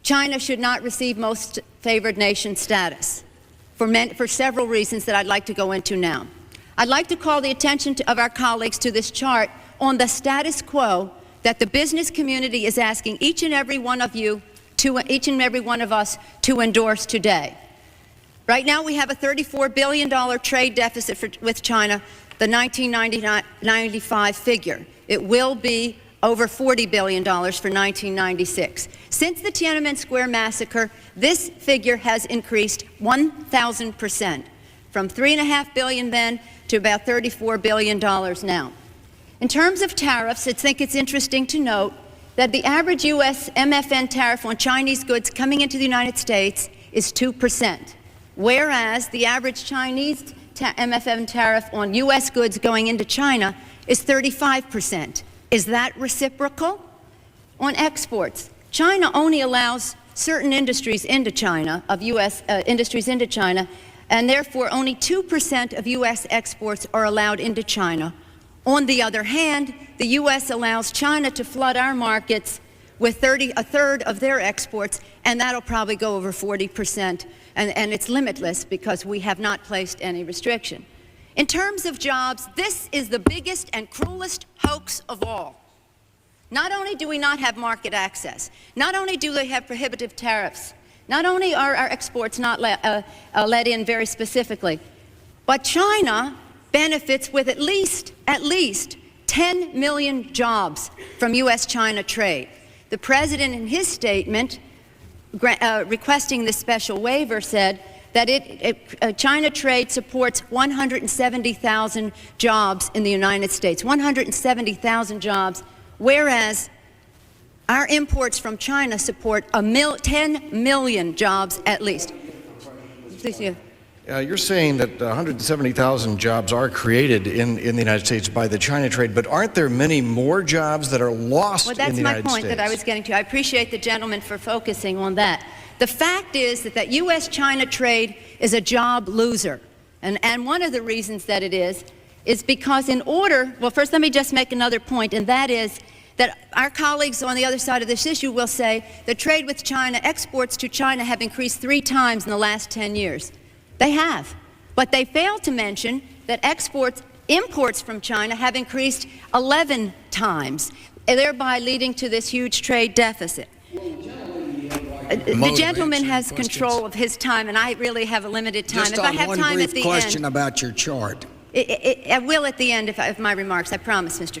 China should not receive most favored nation status for several reasons that I'd like to go into now. I'd like to call the attention of our colleagues to this chart on the status quo that the business community is asking each and every one of us to endorse today. Right now we have a $34 billion trade deficit with China, the 1995 figure. It will be over $40 billion for 1996. Since the Tiananmen Square massacre, this figure has increased 1,000%, from $3.5 billion then to about $34 billion now. In terms of tariffs, I think it's interesting to note that the average U.S. MFN tariff on Chinese goods coming into the United States is 2%, whereas the average Chinese MFN tariff on U.S. goods going into China is 35%. Is that reciprocal? On exports, China only allows certain industries into China, of U.S. Industries into China, and therefore only 2% of U.S. exports are allowed into China. On the other hand, the U.S. allows China to flood our markets with a third of their exports, and that'll probably go over 40%, and it's limitless because we have not placed any restriction. In terms of jobs, this is the biggest and cruelest hoax of all. Not only do we not have market access, not only do they have prohibitive tariffs, not only are our exports not let in very specifically, but China benefits with at least 10 million jobs from U.S.-China trade. The President, in his statement requesting this special waiver, said that China trade supports 170,000 jobs in the United States, 170,000 jobs, whereas our imports from China support 10 million jobs at least. You're saying that 170,000 jobs are created in the United States by the China trade, but aren't there many more jobs that are lost in the United States? Well, that's my point that I was getting to. I appreciate the gentleman for focusing on that. The fact is that U.S.-China trade is a job loser. And one of the reasons that it is because well, first let me just make another point, and that is that our colleagues on the other side of this issue will say that trade with China, exports to China have increased 3 times in the last 10 years. They have. But they fail to mention that imports from China have increased 11 times, thereby leading to this huge trade deficit. The gentleman has control of his time, and I really have a limited time. Just on one brief question about your chart. I will at the end of my remarks, I promise, Mr.